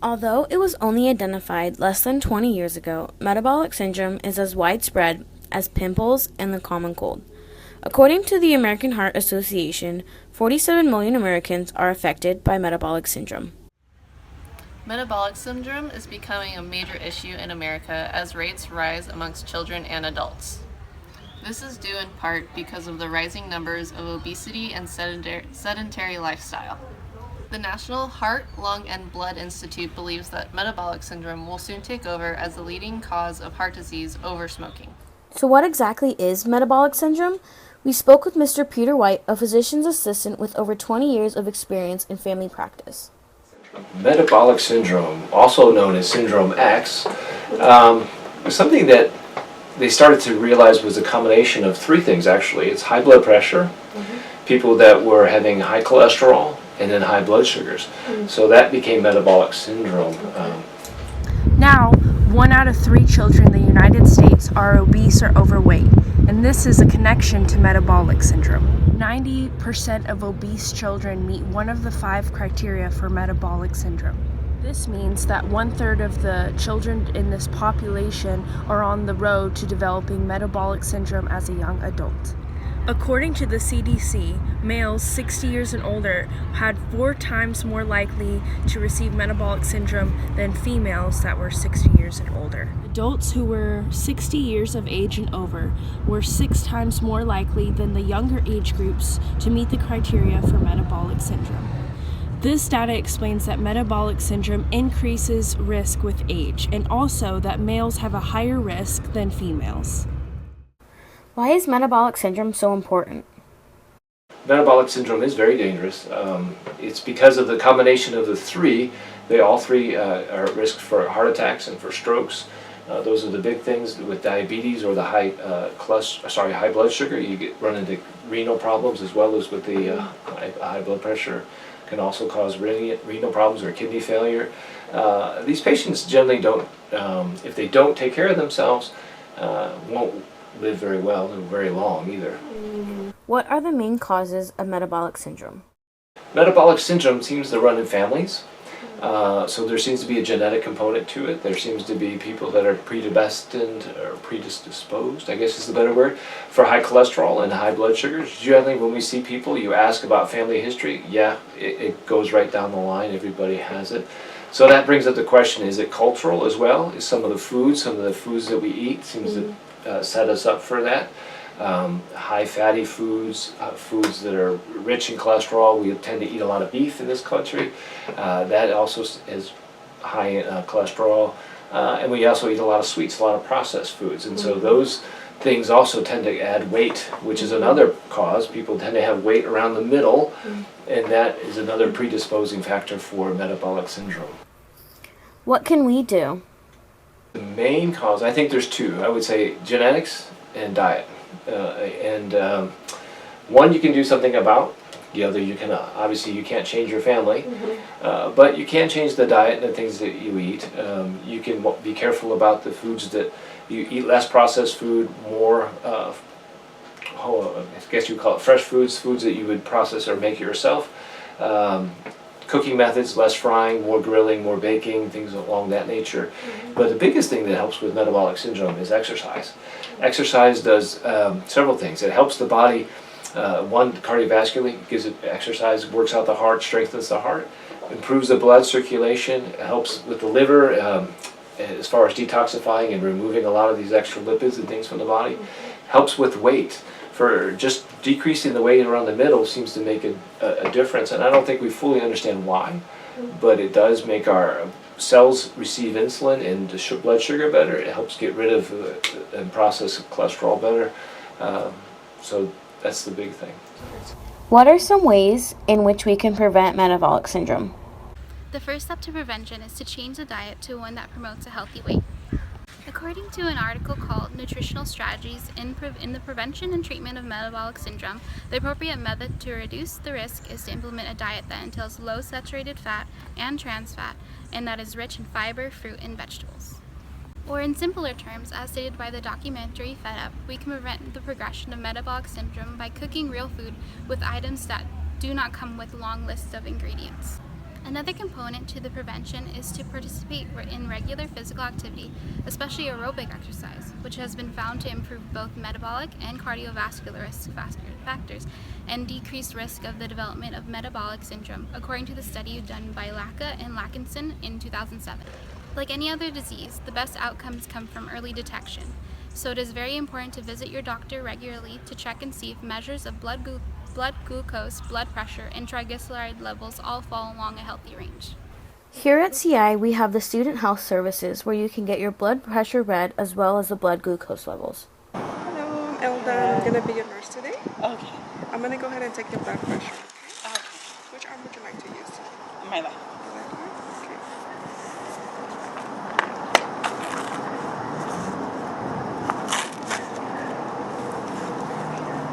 Although it was only identified less than 20 years ago, metabolic syndrome is as widespread as pimples and the common cold. According to the American Heart Association, 47 million Americans are affected by metabolic syndrome. Metabolic syndrome is becoming a major issue in America as rates rise amongst children and adults. This is due in part because of the rising numbers of obesity and sedentary lifestyle. The National Heart, Lung, and Blood Institute believes that metabolic syndrome will soon take over as the leading cause of heart disease over smoking. So what exactly is metabolic syndrome? We spoke with Mr. Peter White, a physician's assistant with over 20 years of experience in family practice. Metabolic syndrome, also known as Syndrome X, was something that they started to realize was a combination of three things actually. It's high blood pressure, people that were having high cholesterol, and then high blood sugars. So that became metabolic syndrome. Now, 1 out of 3 children in the United States are obese or overweight, and this is a connection to metabolic syndrome. 90% of obese children meet one of the 5 criteria for metabolic syndrome. This means that 1/3 of the children in this population are on the road to developing metabolic syndrome as a young adult. According to the CDC, males 60 years and older had 4 times more likely to receive metabolic syndrome than females that were 60 years and older. Adults who were 60 years of age and over were 6 times more likely than the younger age groups to meet the criteria for metabolic syndrome. This data explains that metabolic syndrome increases risk with age, and also that males have a higher risk than females. Why is metabolic syndrome so important? Metabolic syndrome is very dangerous. It's because of the combination of the three. They all three are at risk for heart attacks and for strokes. Those are the big things with diabetes or the high blood sugar. You run into renal problems as well as with the high blood pressure. Can also cause renal problems or kidney failure. These patients generally don't, if they don't take care of themselves, won't live very well and very long either. What are the main causes of metabolic syndrome? Metabolic syndrome seems to run in families. So there seems to be a genetic component to it. There seems to be people that are predisposed, or predisposed, I guess is the better word, for high cholesterol and high blood sugars. Generally, when we see people, you ask about family history, yeah, it goes right down the line. Everybody has it. So that brings up the question, is it cultural as well? Is some of the foods that we eat seems to set us up for that? High fatty foods, foods that are rich in cholesterol. We tend to eat a lot of beef in this country. That also is high in cholesterol. And we also eat a lot of sweets, a lot of processed foods. And so those things also tend to add weight, which is another cause. People tend to have weight around the middle, and that is another predisposing factor for metabolic syndrome. What can we do? The main cause, I think there's two. I would say genetics and diet. One you can do something about. The other you can, obviously you can't change your family, but you can change the diet and the things that you eat. You can be careful about the foods that you eat, less processed food, more, I guess you call it fresh foods, foods that you would process or make yourself. Cooking methods, less frying, more grilling, more baking, things along that nature. But the biggest thing that helps with metabolic syndrome is exercise. Exercise does several things. It helps the body, one, cardiovascularly, gives it exercise, works out the heart, strengthens the heart, improves the blood circulation, helps with the liver as far as detoxifying and removing a lot of these extra lipids and things from the body. Helps with weight. For just decreasing the weight around the middle seems to make a difference, and I don't think we fully understand why, but it does make our cells receive insulin and the blood sugar better. It helps get rid of and process cholesterol better, so that's the big thing. What are some ways in which we can prevent metabolic syndrome? The first step to prevention is to change the diet to one that promotes a healthy weight. According to an article called Nutritional Strategies in the Prevention and Treatment of Metabolic Syndrome, the appropriate method to reduce the risk is to implement a diet that entails low saturated fat and trans fat, and that is rich in fiber, fruit, and vegetables. Or in simpler terms, as stated by the documentary Fed Up, we can prevent the progression of metabolic syndrome by cooking real food with items that do not come with long lists of ingredients. Another component to the prevention is to participate in regular physical activity, especially aerobic exercise, which has been found to improve both metabolic and cardiovascular risk factors and decrease risk of the development of metabolic syndrome, according to the study done by Lacka and Lackinson in 2007. Like any other disease, the best outcomes come from early detection, so it is very important to visit your doctor regularly to check and see if measures of blood glucose, blood pressure, and triglyceride levels all fall along a healthy range. Here at CI, we have the Student Health Services where you can get your blood pressure read as well as the blood glucose levels. Hello, I'm Elda. I'm going to be your nurse today. Okay. I'm going to go ahead and take your blood pressure. Okay. Which arm would you like to use? My left. The left arm? Okay.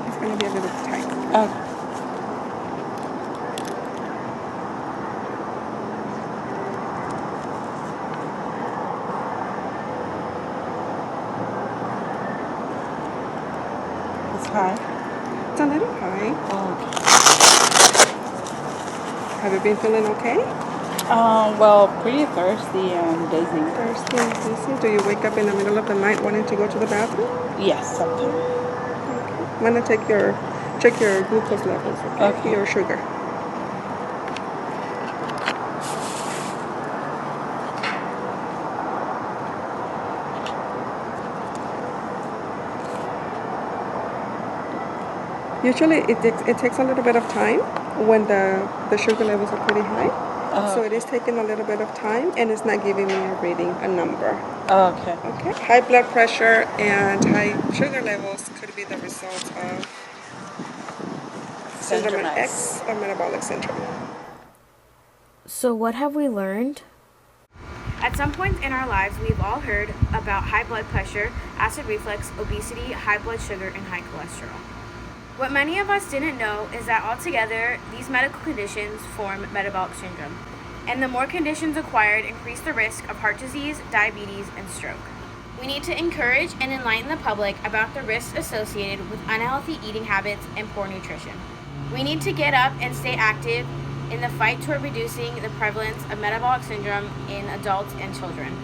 It's going to be a little tight. Okay. It's high. It's a little high. Okay. Have you been feeling okay? Well, pretty thirsty and dizzy. Thirsty and dizzy? Do you wake up in the middle of the night wanting to go to the bathroom? Yes, sometimes. Okay. I'm going to check your glucose levels, Okay. Your sugar. Usually it takes a little bit of time when the sugar levels are pretty high. So it is taking a little bit of time and it's not giving me a reading, a number. Okay. Okay. High blood pressure and high sugar levels could be the result of syndrome X or metabolic syndrome. So what have we learned? At some point in our lives, we've all heard about high blood pressure, acid reflux, obesity, high blood sugar, and high cholesterol. What many of us didn't know is that altogether, these medical conditions form metabolic syndrome. And the more conditions acquired increase the risk of heart disease, diabetes, and stroke. We need to encourage and enlighten the public about the risks associated with unhealthy eating habits and poor nutrition. We need to get up and stay active in the fight toward reducing the prevalence of metabolic syndrome in adults and children.